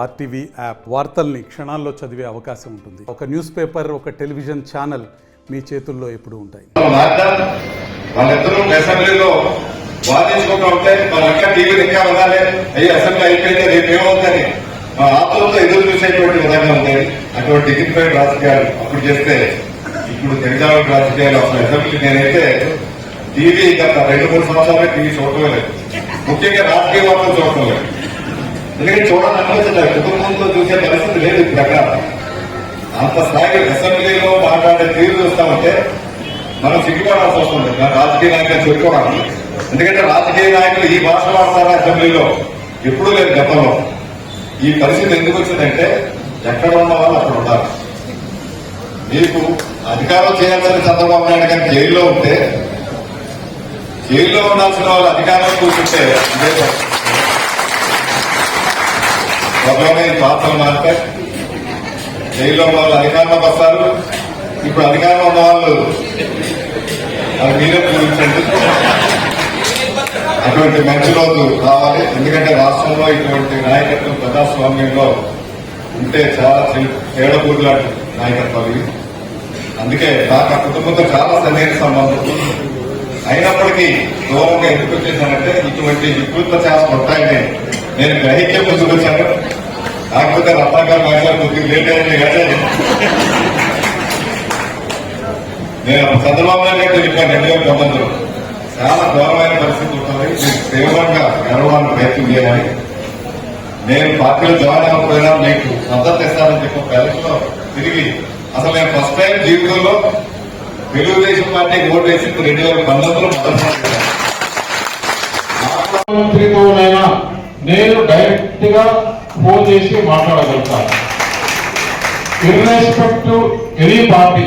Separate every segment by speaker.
Speaker 1: RTV app వార్తల్ని క్షణాల్లో చదివే అవకాశం ఉంటుంది. ఒక న్యూస్ పేపర్, ఒక టెలివిజన్ ఛానల్ మీ చేతుల్లో ఎప్పుడు ఉంటాయి.
Speaker 2: వాళ్ళిద్దరూ అసెంబ్లీలో వాదించుకుంటూ ఉంటే మన ఇంకా టీవీలు ఇంకా ఉండాలి, అయ్యి అసెంబ్లీ అయిపోయింది రేపు ఏమవుతుందని ఆత్మలతో ఎదురు చూసేటువంటి విధంగా ఉంది. అటువంటి డిగ్నిఫైడ్ రాజకీయాలు అప్పుడు చేస్తే ఇప్పుడు తెలంగాణ రాజకీయాలు అసలు అసెంబ్లీ నేనైతే టీవీ గత 2-3 సంవత్సరాలే టీవీ చూడటమే లేదు, ముఖ్యంగా రాజకీయ వార్తలు చూడటం లేదు. ఎందుకంటే చూడాలని అనిపించలేదు, కుటుంబంతో చూసే పరిస్థితి లేదు. ఇప్పుడు అక్కడ అంత స్థాయికి అసెంబ్లీలో మాట్లాడే తీరు చూస్తామంటే మనం సిగ్గుపడాల్సి వస్తుంది రాజకీయ నాయకులు చెప్పుకోవడానికి. ఎందుకంటే రాజకీయ నాయకులు ఈ భాష వాడతారా అసెంబ్లీలో ఎప్పుడూ లేదు గతంలో. ఈ పరిస్థితి ఎందుకు వచ్చిందంటే ఎక్కడ ఉన్న వాళ్ళు అక్కడ ఉంటారు. మీకు అధికారం చేయాల్సిన చంద్రబాబు నాయుడు గారు జైల్లో ఉంటే, జైల్లో ఉండాల్సిన వాళ్ళు అధికారం కూర్చుంటే త్వరలోనే వార్తలు మారితే జైల్లో ఉన్న వాళ్ళు అధికారంలోకి వస్తారు. ఇప్పుడు అధికారంలో ఉన్న వాళ్ళు అది మీరే పూరించండి. అటువంటి మంచి రోజు రావాలి. ఎందుకంటే రాష్ట్రంలో ఇటువంటి నాయకత్వం ప్రజాస్వామ్యంలో ఉంటే చాలా తేడపూర్లాంటి నాయకత్వాలు ఇవి. అందుకే నాకు ఆ కుటుంబంతో చాలా సన్నిహిత సంబంధం. అయినప్పటికీ దూరంగా ఎందుకు వచ్చేసానంటే ఇటువంటి వికృత చేష్టలు ఉంటాయని నేను గ్రహించే ముందుకు వచ్చాను. కాకపోతే రత్నాకర్ మాట్లాడు కొద్దిగా లేట్ అయింది కానీ నేను చంద్రబాబు నాయుడు గారు చెప్పాను 2009లో చాలా ఘోరమైన పరిస్థితి ఉంటుంది, మీకు తీవ్రంగా గెలవాలని ప్రయత్నం చేయాలి. నేను పార్టీలో జాయిన్ అవ్వకపోయినా మీకు మద్దతు ఇస్తానని చెప్పి ఒక ఎలక్షన్లో తిరిగి అసలు నేను ఫస్ట్ టైం జీవితంలో తెలుగుదేశం పార్టీకి ఓటు వేసి 2019లో
Speaker 3: ముఖ్యమంత్రితోనైనా నేను డైరెక్ట్ గా ఫోన్ చేసి మాట్లాడగలుగుతాను. ఇర్రెస్పెక్ట్ టు ఎనీ పార్టీ,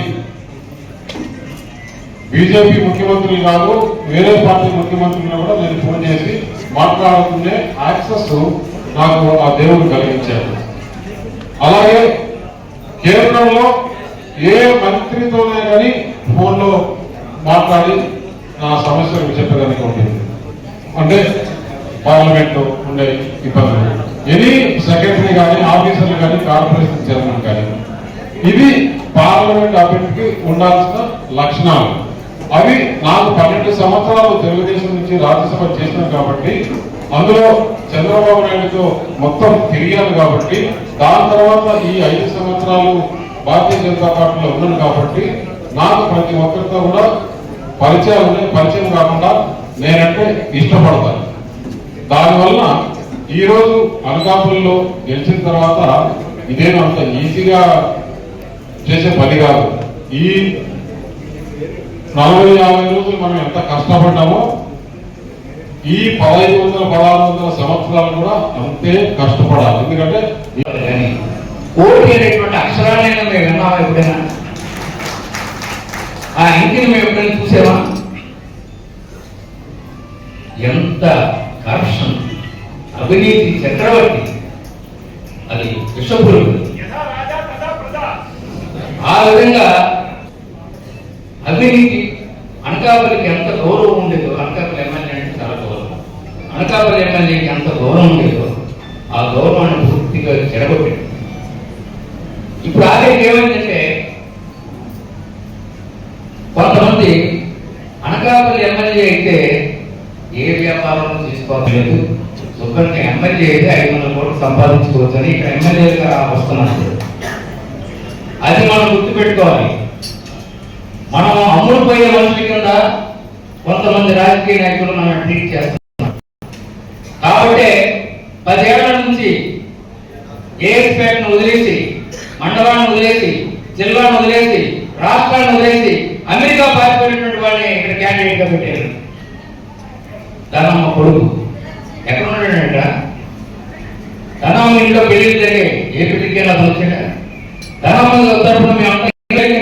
Speaker 3: బీజేపీ ముఖ్యమంత్రులు కాదు, వేరే పార్టీ ముఖ్యమంత్రులు కూడా నేను ఫోన్ చేసి మాట్లాడుకునే యాక్సెస్ నాకు ఆ దేవుడు కలిగించారు. అలాగే కేంద్రంలో ఏ మంత్రితోనే కానీ ఫోన్లో మాట్లాడి నా సమస్యలు చెప్పడానికి ఉంటుంది. అంటే పార్లమెంట్ లో ఉండే ఇబ్బందులు, ఎనీ సెక్రటరీ కానీ, ఆఫీసర్లు కానీ, కార్పొరేషన్ చైర్మన్ కానీ, ఇది పార్లమెంట్ అభ్యర్థికి ఉండాల్సిన లక్షణాలు. అవి నాకు 12 సంవత్సరాలు తెలుగుదేశం నుంచి రాజ్యసభ చేసినాం కాబట్టి, అందులో చంద్రబాబు నాయుడుతో మొత్తం తిరిగాను కాబట్టి, దాని తర్వాత ఈ 5 సంవత్సరాలు భారతీయ జనతా పార్టీలో ఉన్నాను కాబట్టి నాకు ప్రతి ఒక్కరితో కూడా పరిచయం కాకుండా నేనంటే ఇష్టపడతాను. దానివల్ల ఈరోజు అనకాపల్లిలో గెలిచిన తర్వాత ఇదేం అంత ఈజీగా చేసే పని కాదు. ఈ 40-50 రోజులు మనం ఎంత కష్టపడ్డామో ఈ 1500-1600 సంవత్సరాలు కూడా అంతే కష్టపడాలి. ఎందుకంటే
Speaker 4: ఓటు అనేటువంటి అక్షరాలైనా మేము విన్నామా ఎప్పుడైనా? ఆ ఇంటిని మేము ఎప్పుడైనా చూసామా? ఎంత కరప్షన్, అవినీతి చక్రవర్తి, అది విషపురుగు. ఆ విధంగా అవినీతి అనకాపల్లికి ఎంత గౌరవం ఉండేదో, అనకాపల్లి ఎమ్మెల్యే అంటే చాలా గౌరవం, అనకాపల్లి ఎమ్మెల్యేకి ఎంత గౌరవం ఉండేదో ఆ గౌరవాన్ని పూర్తిగా చెడగొట్టింది. ఇప్పుడు ఆఖరికి ఏమైందంటే కొంతమంది అనకాపల్లి ఎమ్మెల్యే అయితే ఏ వ్యాపారం చేసుకోవట్లేదు, సుఖంగా ఎమ్మెల్యే అయితే 500 కోట్లు సంపాదించుకోవచ్చు అని ఇక్కడ ఎమ్మెల్యేగా వస్తున్నారు. అది మనం గుర్తుపెట్టుకోవాలి. మనం అమ్ముడు పోయే మనుషుల కింద కొంతమంది రాజకీయ నాయకులు మనం ట్రీట్ చేస్తున్నాం. కాబట్టి 10 ఏళ్ల నుంచి ఏఎస్పేటను వదిలేసి, మండలాన్ని వదిలేసి, జిల్లాను వదిలేసి, రాష్ట్రాన్ని వదిలేసి అమెరికా పారిపోయినటువంటి వాళ్ళని ఇక్కడ క్యాండిడేట్ గా పెట్టారు. ధనమ్మ కొడుకు ఎక్కడ ఉన్నాడంట? ధనమ్మ ఇంట్లో పెళ్లిళ్ళు జరిగాయి, ఏ పెళ్లికైనా అతను వచ్చాడా? ధనమ్మ తరఫున మేము అంతా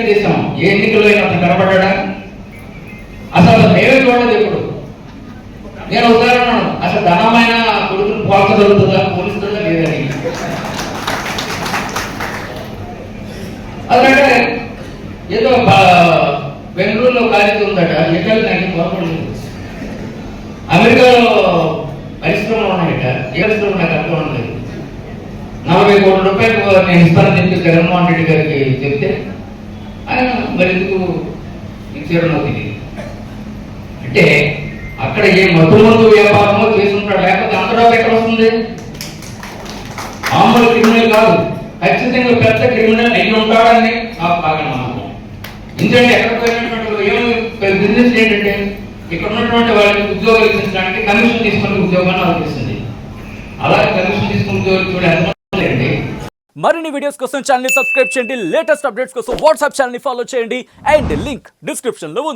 Speaker 4: చేసాం, ఏ ఎన్నికల్లో అతను కనపడ్డా? అసలు నేనే చూడలేదు ఎప్పుడు. నేను ఉదాహరణ అసలు ధనమైన కొడుకును పోల్చగలుగుతుందా, పోలిస్తుందా లేదని. అదంటే ఏదో బెంగళూరులో ఖాళీ ఉందట, ఎక్కడ నాకు కోరపడలేదు. అమెరికాలో పరిశ్రమలు ఉన్నాయట, ఏ పరిశ్రమ నాకు అర్థం ఉండలేదు. నా కోట్ల రూపాయలు నేను ఇస్తానని చెప్పి జగన్మోహన్ రెడ్డి గారికి చెప్తే ఆయన మరి ఎందుకు ఇచ్చారో నాకు తెలియదు. అంటే అక్కడ ఏ మధుమందు వ్యాపారమో చేసుకుంటాడు, లేకపోతే అంతరావు ఎక్కడ వస్తుంది? మామూలు క్రిమినల్ కాదు, ఖచ్చితంగా పెద్ద క్రిమినల్ అయ్యి ఉంటాడని నాకు బాగా నమ్మకం. ఎందుకంటే ఎక్కడ పోయినటువంటి ఏమి బిజినెస్ ఏంటంటే ఇక్కడ ఉన్నటువంటి వాళ్ళకి ఉద్యోగాలు ఇప్పించడానికి కమిషన్ తీసుకుని ఉద్యోగాన్ని అవకాశిస్తుంది. అలాగే కమిషన్ తీసుకుని ఉద్యోగాలు చూడ ఎంతమంది అండి.
Speaker 5: మరిన్ని వీడియోస్ కోసం ఛానల్ ని సబ్స్క్రైబ్ చేయండి, లేటెస్ట్ అప్డేట్స్ కోసం వాట్సాప్ ఛానల్ ని ఫాలో చేయండి అండ్ లింక్ డిస్క్రిప్షన్ లో ఉంది.